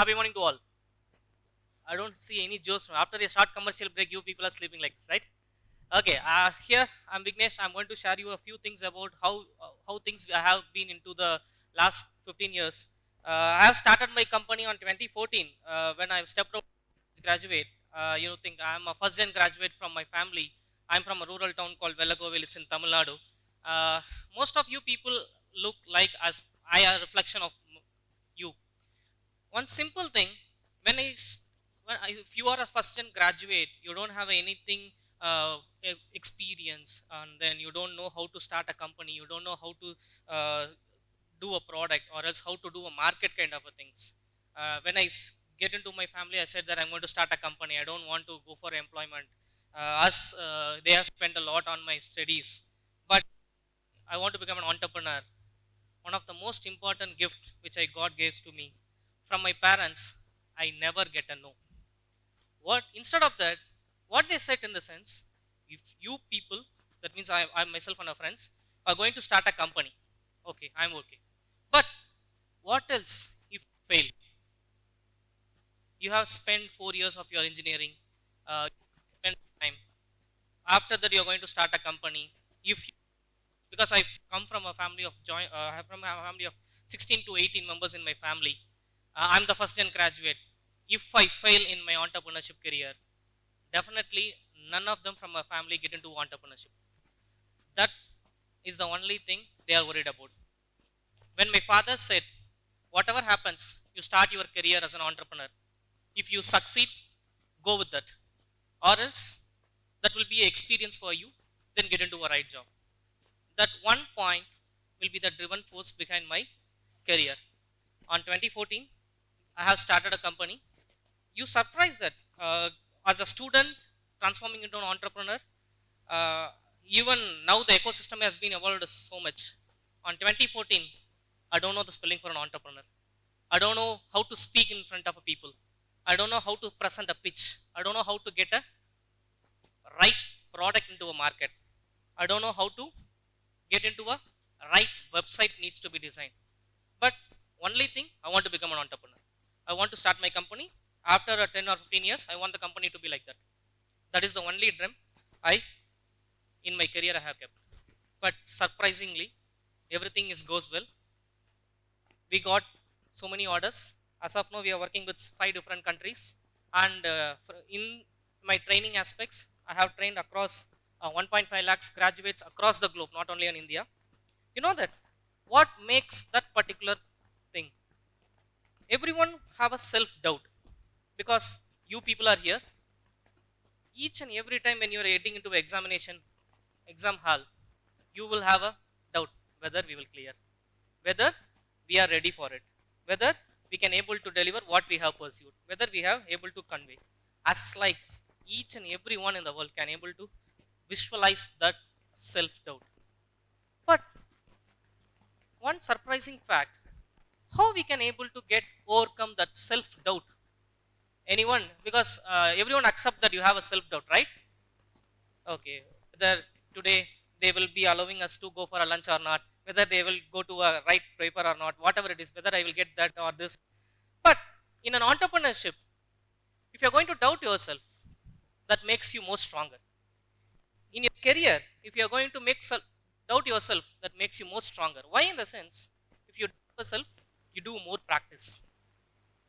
Happy morning to all. I don't see any jokes. After a short commercial break, you people are sleeping like this, right? Okay. Here I'm Vignesh. I'm going to share you a few things about how things have been into the last 15 years. I have started my company on 2014 when I stepped out graduate. Think I'm a first gen graduate from my family. I'm from a rural town called Velagovil. It's in Tamil Nadu. Uh, Most of you people look like as I are a reflection of you. One simple thing, when if you are a first gen graduate, you don't have anything experience, and then you don't know how to start a company, you don't know how to uh, do a product, or else how to do a market kind of a things. When get into my family, I said that I'm going to start a company. I don't want to go for employment. They have spent a lot on my studies, but I want to become an entrepreneur. One of the most important gift which I God gives to me from my parents, I never get a no. What instead of that, what they said in the sense, if you people, that means I myself and our friends are going to start a company. Okay, I'm okay. But what else if you fail? You have spent 4 years of your engineering, spend time. After that, you're going to start a company. If you, because I come from a family of I have from a family of 16 to 18 members in my family. I'm the first gen graduate. If I fail in my entrepreneurship career, definitely none of them from my family get into entrepreneurship. That is the only thing they are worried about. When my father said, whatever happens, you start your career as an entrepreneur. If you succeed, go with that. Or else, that will be an experience for you, then get into a right job. That one point will be the driven force behind my career. On 2014, I have started a company. You surprised that as a student transforming into an entrepreneur, uh, even now the ecosystem has been evolved so much. On 2014, I don't know the spelling for an entrepreneur. I don't know how to speak in front of a people. I don't know how to present a pitch. I don't know how to get a right product into a market. I don't know how to get into a right website needs to be designed. But only thing, I want to become an entrepreneur. I want to start my company. After 10 or 15 years, I want the company to be like that. That is the only dream I in my career I have kept. But surprisingly, everything is goes well. We got so many orders. As of now, we are working with 5 different countries. And in my training aspects, I have trained across 1.5 lakhs graduates across the globe, not only in India. You know that what makes that particular thing? Everyone have a self doubt, because you people are here. Each and every time when you are heading into examination exam hall, you will have a doubt whether we will clear, whether we are ready for it, whether we can able to deliver what we have pursued, whether we have able to convey. As like each and every one in the world can able to visualize that self doubt. But one surprising fact, how we can able to get overcome that self doubt? Anyone? Because everyone accept that you have a self doubt, right? Okay, whether today they will be allowing us to go for a lunch or not, whether they will go to a right paper or not, whatever it is, whether I will get that or this. But in an entrepreneurship, if you're going to doubt yourself, that makes you more stronger. In your career, if you're going to doubt yourself, that makes you more stronger. Why? In the sense, if you doubt yourself, you do more practice.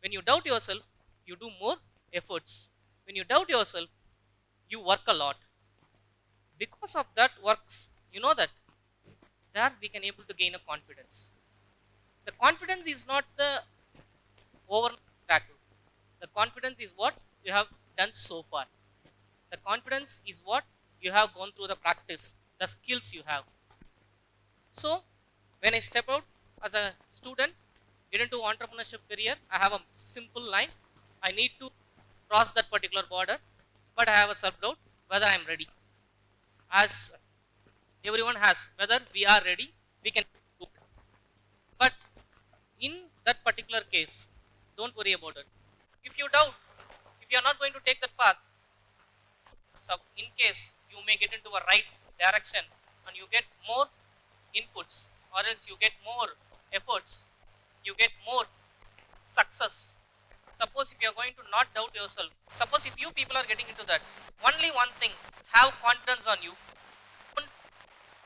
When you doubt yourself, you do more efforts. When you doubt yourself, you work a lot. Because of that works, you know that there we can able to gain a confidence. The confidence is not the overnight miracle. The confidence is what you have done so far. The confidence is what you have gone through the practice, the skills you have. So when I step out as a student, get into entrepreneurship career, I have a simple line. I need to cross that particular border, but I have a self doubt whether I am ready. As everyone has, whether we are ready, we can do it. But in that particular case, don't worry about it. If you doubt, if you are not going to take that path, so in case you may get into a right direction and you get more inputs, or else you get more efforts, you get more success, Suppose if you are going to not doubt yourself, suppose if you people are getting into that, only one thing, have confidence on you. Don't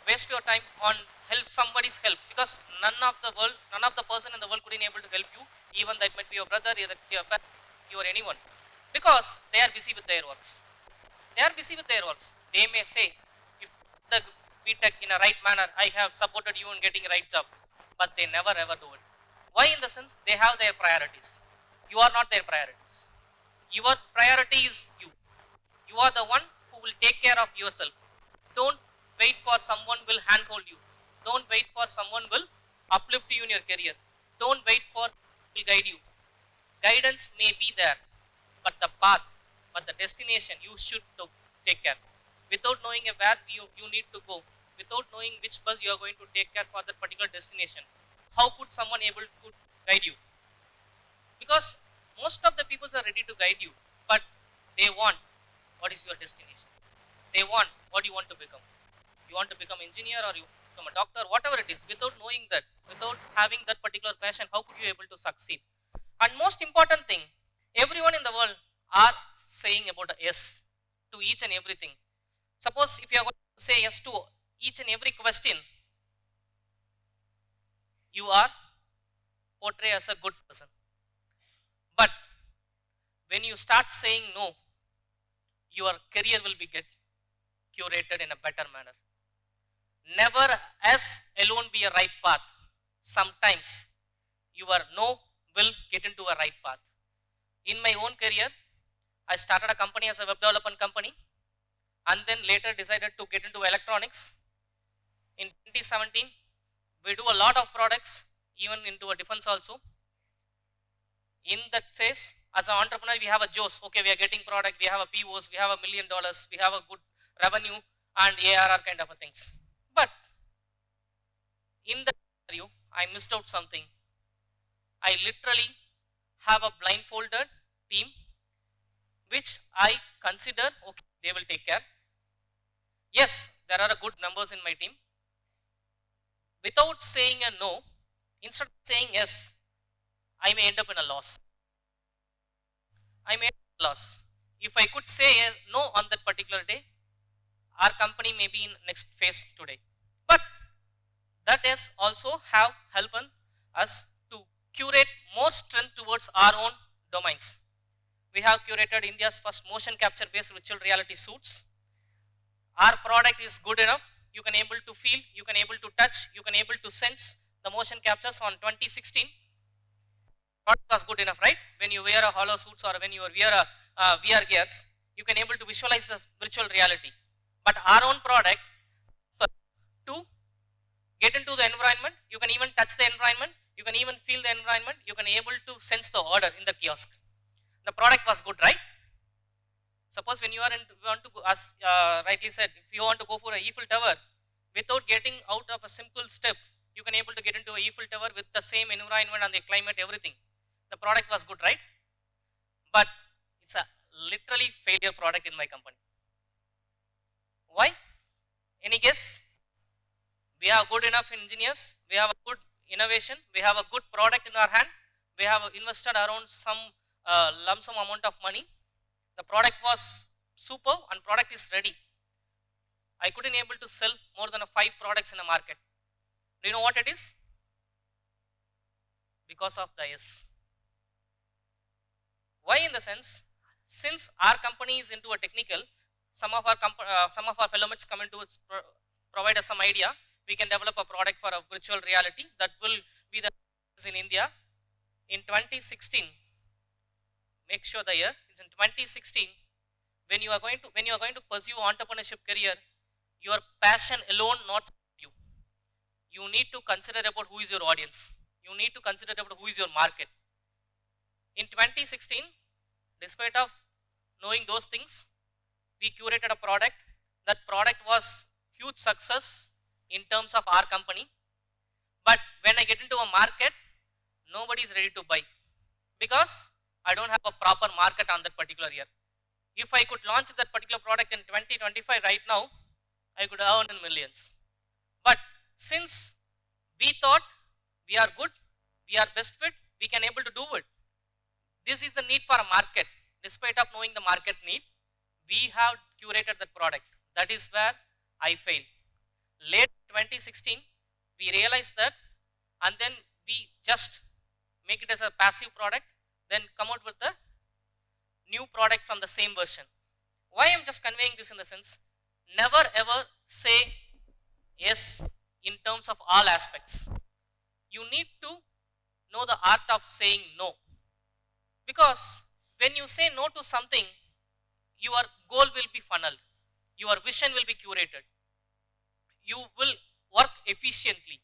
waste your time on help somebody's help, because none of the person in the world couldn't able to help you, even that might be your brother, either your parent, you or anyone, because they are busy with their works. They are busy with their works. They may say, if the BTech in a right manner, I have supported you in getting a right job, but they never ever do it. Why? In the sense, they have their priorities. You are not their priorities. Your priority is you. You are the one who will take care of yourself. Don't wait for someone will handhold you. Don't wait for someone will uplift you in your career. Don't wait for will guide you. Guidance may be there, but the path, but the destination you should take care. Without knowing where you need to go, without knowing which bus you are going to take care for that particular destination, how could someone able to guide you? Because most of the people are ready to guide you, but they want what is your destination. They want what you want to become. You want to become engineer or you become a doctor, whatever it is. Without knowing that, without having that particular passion, how could you able to succeed? And most important thing, everyone in the world are saying about a yes to each and everything. Suppose if you are going to say yes to each and every question, you are portrayed as a good person. But when you start saying no, your career will be get curated in a better manner. Never as alone be a right path. Sometimes your no will get into a right path. In my own career, I started a company as a web development company, and then later decided to get into electronics. In 2017, we do a lot of products, even into a defense also. In that phase, as an entrepreneur, we have a Joes. Okay, we are getting product, we have a POs, we have $1 million, we have a good revenue and ARR kind of a things. But in that scenario, I missed out something. I literally have a blindfolded team, which I consider, okay, they will take care. Yes, there are good numbers in my team. Without saying a no, instead of saying yes, I may end up in a loss. I may end up in a loss. If I could say a no on that particular day, our company may be in next phase today. But that is also have helped us to curate more strength towards our own domains. We have curated India's first motion capture based virtual reality suits. Our product is good enough. You can able to feel, you can able to touch, you can able to sense the motion captures. On 2016. Product was good enough, right? When you wear a hollow suits or when you wear a VR gears, you can able to visualize the virtual reality. But our own product, to get into the environment, you can even touch the environment, you can even feel the environment, you can able to sense the order in the kiosk. The product was good, right? Suppose when you are want to go, as rightly said, if you want to go for a Eiffel Tower, without getting out of a simple step, you can able to get into a Eiffel Tower with the same environment and the climate, everything. The product was good, right? But it's a literally failure product in my company. Why? Any guess? We have good enough engineers, we have a good innovation, we have a good product in our hand, we have invested around some lump sum amount of money. The product was superb and product is ready. I couldn't able to sell more than 5 products in the market. Do you know what it is? Because of the yes. Why? In the sense, since our company is into a technical, some of our fellow mates come into provide us some idea. We can develop a product for a virtual reality that will be the in India. In 2016, make sure the year is in 2016. When you are going to pursue entrepreneurship career, your passion alone not you. You need to consider about who is your audience. You need to consider about who is your market. In 2016, despite of knowing those things, we curated a product. That product was huge success in terms of our company. But when I get into a market, nobody is ready to buy because I don't have a proper market on that particular year. If I could launch that particular product in 2025 right now, I could earn in millions. But since we thought we are good, we are best fit, we can able to do it. This is the need for a market. Despite of knowing the market need, we have curated that product. That is where I failed. Late 2016, we realized that, and then we just make it as a passive product, then come out with a new product from the same version. Why I'm just conveying this in the sense, never ever say yes in terms of all aspects. You need to know the art of saying no, because when you say no to something, your goal will be funneled, your vision will be curated, you will work efficiently,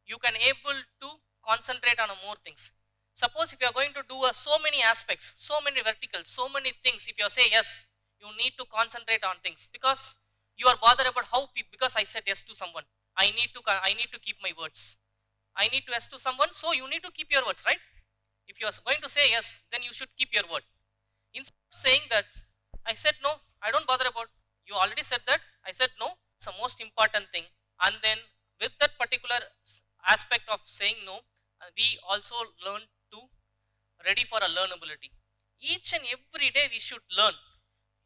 you can able to concentrate on more things. Suppose if you are going to do so many aspects, so many verticals, so many things, if you say yes, you need to concentrate on things, because you are bothered about how because I said yes to someone, I need to keep my words, I need to yes to someone, so you need to keep your words, right? If you are going to say yes, then you should keep your word. Instead of saying that I said no, I don't bother about, you already said that, I said no, it's the most important thing. And then with that particular aspect of saying no, we also learn to ready for a learnability. Each and every day we should learn.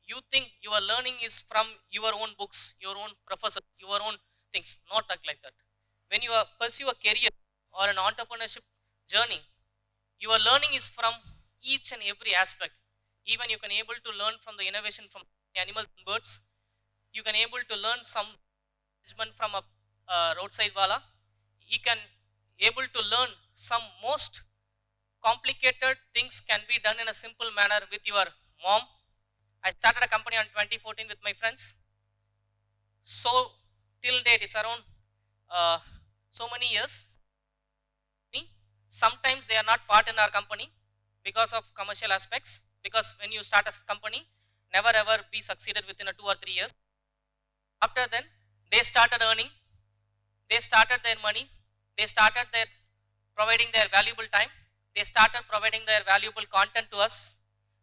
You think your learning is from your own books, your own professors, your own things, not like that. When you pursue a career or an entrepreneurship journey, your learning is from each and every aspect. Even you can able to learn from the innovation from animals and birds. You can able to learn some management from a roadside wala. You can able to learn some most complicated things can be done in a simple manner with your mom. I started a company on 2014 with my friends. So till date, it's around so many years. Sometimes they are not part in our company because of commercial aspects. Because when you start a company, never ever be succeeded within a 2 or 3 years. After then, they started earning, they started their money, they started their providing their valuable time, they started providing their valuable content to us,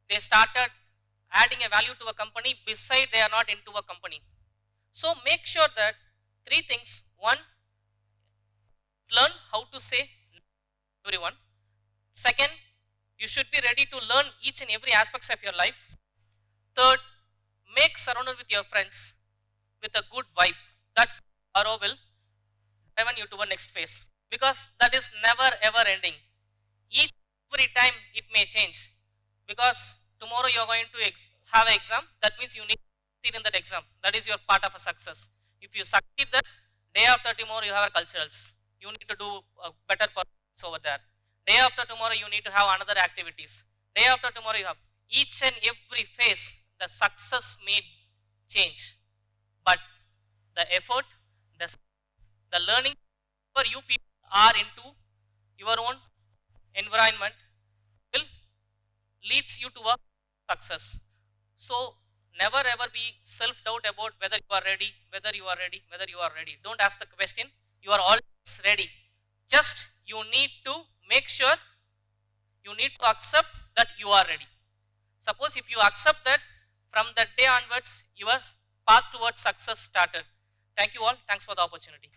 they started adding a value to a company beside they are not into a company. So make sure that 3 things. One, learn how to say no to everyone. Second, you should be ready to learn each and every aspects of your life. Third, make surrounded with your friends with a good vibe. That arrow will drive you to a next phase, because that is never ever ending. Each every time it may change, because tomorrow you are going to have an exam. That means you need to succeed in that exam. That is your part of a success. If you succeed that, day after tomorrow you have a culturals. You need to do a better performance over there. Day after tomorrow you need to have another activities. Day after tomorrow you have each and every phase. The success may change, but the effort, the, the learning for you people are into your own environment will leads you to a success. So never ever be self-doubt about whether you are ready, whether you are ready, whether you are ready. Don't ask the question. You are always ready. Just you need to make sure, you need to accept that you are ready. Suppose if you accept that, from that day onwards, your path towards success started. Thank you all. Thanks for the opportunity.